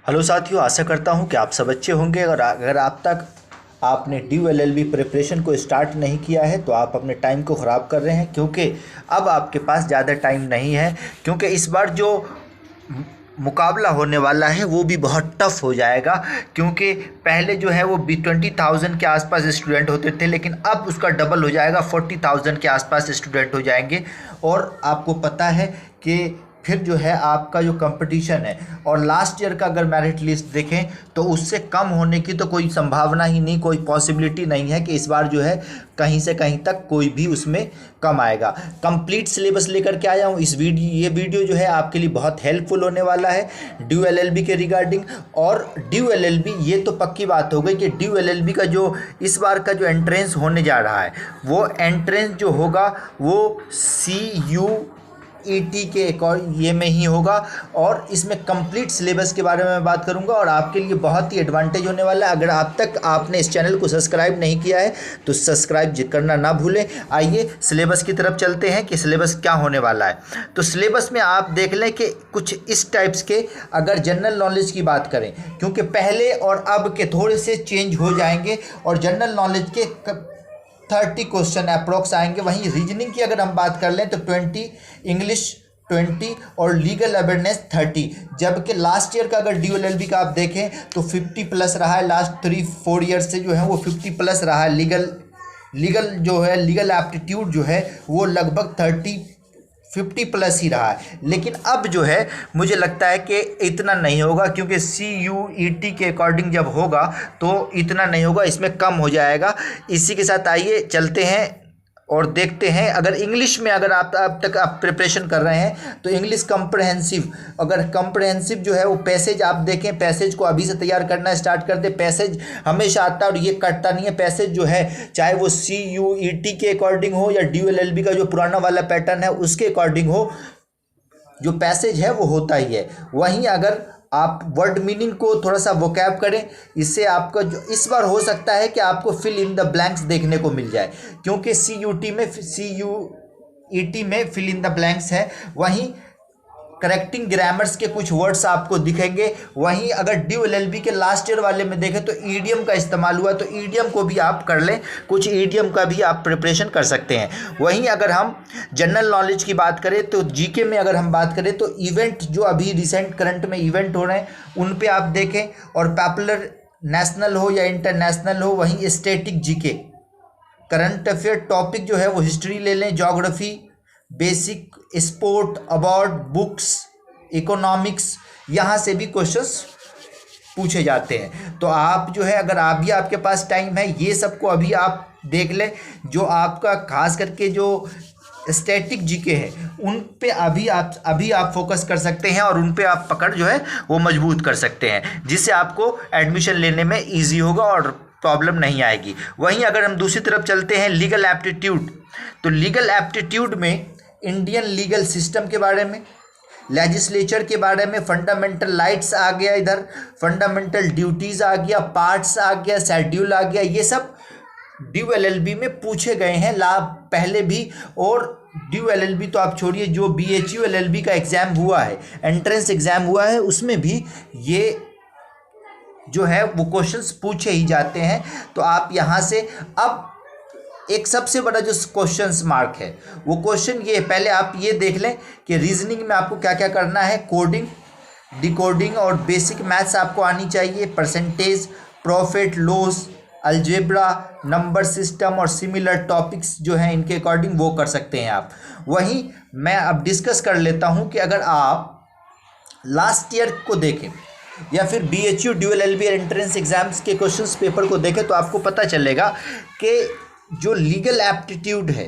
Hello साथियों, आशा करता हूं कि आप सब अच्छे होंगे। और अगर आप तक आपने ड्यू एलएलबी प्रिपरेशन को स्टार्ट नहीं किया है तो आप अपने टाइम को ख़राब कर रहे हैं, क्योंकि अब आपके पास ज़्यादा टाइम नहीं है। क्योंकि इस बार जो मुकाबला होने वाला है वो भी बहुत टफ हो जाएगा। क्योंकि पहले जो है वो 20,000 के आसपास स्टूडेंट होते थे, लेकिन अब उसका डबल हो जाएगा, 40,000 के आसपास स्टूडेंट हो जाएंगे। और आपको पता है कि फिर जो है आपका जो कंपटीशन है, और लास्ट ईयर का अगर मेरिट लिस्ट देखें तो उससे कम होने की तो कोई संभावना ही नहीं, कोई पॉसिबिलिटी नहीं है कि इस बार जो है कहीं से कहीं तक कोई भी उसमें कम आएगा। कंप्लीट सिलेबस लेकर के आया हूँ ये वीडियो जो है आपके लिए बहुत हेल्पफुल होने वाला है ड्यू एलएलबी के रिगार्डिंग। और ड्यू एलएलबी ये तो पक्की बात हो गई कि ड्यू एलएलबी का जो इस बार का जो एंट्रेंस होने जा रहा है, वो एंट्रेंस जो होगा वो CUET के ये में ही होगा। और इसमें कंप्लीट सिलेबस के बारे में बात करूंगा और आपके लिए बहुत ही एडवांटेज होने वाला है। अगर आप तक आपने इस चैनल को सब्सक्राइब नहीं किया है तो सब्सक्राइब करना ना भूलें। आइए सिलेबस की तरफ चलते हैं कि सिलेबस क्या होने वाला है। तो सिलेबस में आप देख लें कि कुछ इस टाइप्स के, अगर जनरल नॉलेज की बात करें, क्योंकि पहले और अब के थोड़े से चेंज हो जाएंगे और जनरल नॉलेज के 30 क्वेश्चन अप्रोक्स आएंगे। वहीं रीजनिंग की अगर हम बात कर लें तो 20, इंग्लिश 20 और लीगल अवेयरनेस 30। जबकि लास्ट ईयर का अगर ड्यू एलएलबी का आप देखें तो 50 प्लस रहा है। लास्ट 3-4 ईयर्स से जो है वो 50 प्लस रहा है। लीगल जो है, लीगल एप्टीट्यूड जो है वो लगभग 50 प्लस ही रहा है। लेकिन अब जो है मुझे लगता है कि इतना नहीं होगा, क्योंकि CUET के अकॉर्डिंग जब होगा तो इतना नहीं होगा, इसमें कम हो जाएगा। इसी के साथ आइए चलते हैं और देखते हैं। अगर इंग्लिश में अगर आप अब तक आप प्रिपरेशन कर रहे हैं तो इंग्लिश कॉम्प्रहेंसिव, अगर कॉम्प्रहेंसिव जो है वो पैसेज आप देखें, पैसेज को अभी से तैयार करना स्टार्ट कर दे। पैसेज हमेशा आता है और ये कटता नहीं है। पैसेज जो है चाहे वो CUET के अकॉर्डिंग हो या ड्यू एलएलबी का जो पुराना वाला पैटर्न है उसके अकॉर्डिंग हो, जो पैसेज है वो होता ही है। वहीं अगर आप वर्ड मीनिंग को थोड़ा सा वोकैब करें, इससे आपका जो इस बार हो सकता है कि आपको फिल इन द ब्लैंक्स देखने को मिल जाए, क्योंकि CUET में फिल इन द ब्लैंक्स है। वहीं करेक्टिंग ग्रामर्स के कुछ वर्ड्स आपको दिखेंगे। वहीं अगर ड्यू एलएलबी के लास्ट ईयर वाले में देखें तो ईडियम का इस्तेमाल हुआ, तो ईडियम को भी आप कर लें, कुछ ईडियम का भी आप प्रिपरेशन कर सकते हैं। वहीं अगर हम जनरल नॉलेज की बात करें तो जीके में अगर हम बात करें तो इवेंट जो अभी रिसेंट करंट में इवेंट हो रहे हैं उन पे आप देखें, और पॉपुलर नेशनल हो या इंटरनेशनल हो। वहीं static GK, current affair topic जो है वो हिस्ट्री ले लें, geography, basic, sport, about, books, economics, यहाँ से भी क्वेश्चंस पूछे जाते हैं। तो आप जो है, अगर अभी आपके पास टाइम है, ये सबको अभी आप देख लें। जो आपका खास करके जो स्टैटिक जीके है उन पे अभी आप फोकस कर सकते हैं और उन पे आप पकड़ जो है वो मजबूत कर सकते हैं, जिससे आपको एडमिशन लेने में ईजी होगा और प्रॉब्लम नहीं आएगी। वहीं अगर हम दूसरी तरफ चलते हैं लीगल एप्टीट्यूड, तो लीगल एप्टीट्यूड में इंडियन लीगल सिस्टम के बारे में, लेजिस्लेचर के बारे में, फंडामेंटल राइट्स आ गया, इधर फंडामेंटल ड्यूटीज़ आ गया, पार्ट्स आ गया, शेड्यूल आ गया, ये सब ड्यू एलएलबी में पूछे गए हैं पहले भी। और ड्यू एलएलबी तो आप छोड़िए, जो BHU LLB का एग्ज़ाम हुआ है, एंट्रेंस एग्ज़ाम हुआ है, उसमें भी ये जो है वो क्वेश्चंस पूछे ही जाते हैं। तो आप यहाँ से अब एक सबसे बड़ा जो क्वेश्चंस मार्क है वो क्वेश्चन ये, पहले आप ये देख लें कि रीजनिंग में आपको क्या क्या करना है। कोडिंग, डिकोडिंग और बेसिक मैथ्स आपको आनी चाहिए। Percentage, profit loss, algebra, number system और सिमिलर टॉपिक्स जो हैं इनके अकॉर्डिंग वो कर सकते हैं आप। वहीं मैं अब डिस्कस कर लेता हूँ कि अगर आप लास्ट ईयर को देखें या फिर BHU due LLB entrance exams के क्वेश्चंस पेपर को देखें तो आपको पता चलेगा कि जो लीगल एप्टीट्यूड है,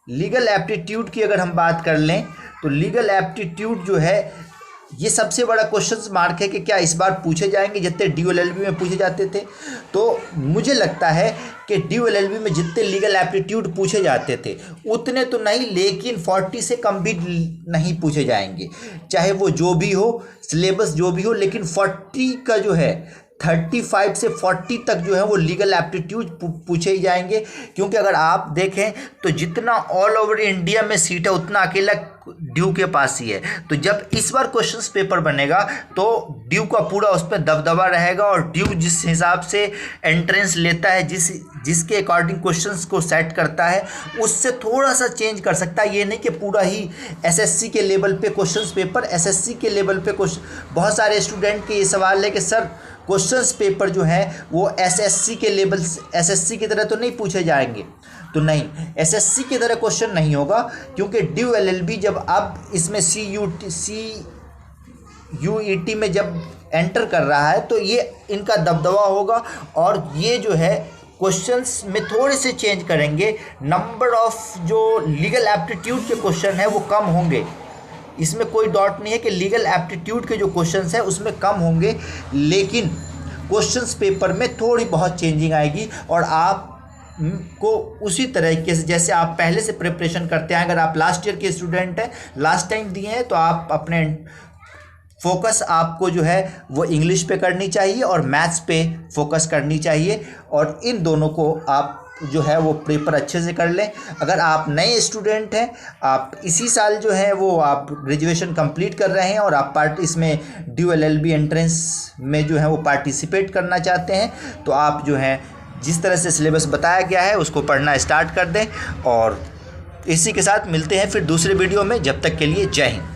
लीगल एप्टीट्यूड की अगर हम बात कर लें तो लीगल एप्टीट्यूड जो है ये सबसे बड़ा क्वेश्चन मार्क है कि क्या इस बार पूछे जाएंगे जितने ड्यू एलएलबी में पूछे जाते थे। तो मुझे लगता है कि ड्यू एलएलबी में जितने लीगल एप्टीट्यूड पूछे जाते थे उतने तो नहीं, लेकिन 40 से कम भी नहीं पूछे जाएंगे, चाहे वो जो भी हो, सिलेबस जो भी हो। लेकिन 40 का जो है 35 से 40 तक जो है वो लीगल एप्टीट्यूड पूछे ही जाएंगे, क्योंकि अगर आप देखें तो जितना ऑल ओवर इंडिया में सीट है उतना अकेला ड्यू के पास ही है। तो जब इस बार क्वेश्चंस पेपर बनेगा तो ड्यू का पूरा उस पर दबदबा रहेगा, और ड्यू जिस हिसाब से एंट्रेंस लेता है, जिसके अकॉर्डिंग क्वेश्चंस को सेट करता है, उससे थोड़ा सा चेंज कर सकता है। ये नहीं कि पूरा ही एसएससी के लेवल पे क्वेश्चंस पेपर, एसएससी के लेवल पे क्वेश्चन, बहुत सारे स्टूडेंट के ये सवाल है कि सर क्वेश्चंस पेपर जो है वो एसएससी के लेवल, एसएससी की तरह तो नहीं पूछे जाएंगे। तो नहीं, एसएससी की तरह क्वेश्चन नहीं होगा, क्योंकि ड्यू एलएलबी जब अब इसमें CUET में जब एंटर कर रहा है तो ये इनका दबदबा होगा, और ये जो है क्वेश्चंस में थोड़े से चेंज करेंगे। नंबर ऑफ जो लीगल एप्टीट्यूड के क्वेश्चन है वो कम होंगे, इसमें कोई डाउट नहीं है कि लीगल एप्टीट्यूड के जो क्वेश्चंस है उसमें कम होंगे, लेकिन क्वेश्चंस पेपर में थोड़ी बहुत चेंजिंग आएगी, और आप को उसी तरीके से जैसे आप पहले से प्रिपरेशन करते हैं। अगर आप लास्ट ईयर के स्टूडेंट हैं, लास्ट टाइम दिए हैं, तो आप अपने फोकस आपको जो है वो इंग्लिश पे करनी चाहिए और मैथ्स पे फोकस करनी चाहिए, और इन दोनों को आप जो है वो पेपर अच्छे से कर लें। अगर आप नए स्टूडेंट हैं, आप इसी साल जो है वो आप ग्रेजुएशन कंप्लीट कर रहे हैं और आप इसमें ड्यू एलएलबी एंट्रेंस में जो है वो पार्टिसिपेट करना चाहते हैं, तो आप जो है जिस तरह से सिलेबस बताया गया है उसको पढ़ना स्टार्ट कर दें। और इसी के साथ मिलते हैं फिर दूसरे वीडियो में, जब तक के लिए जय हिंद।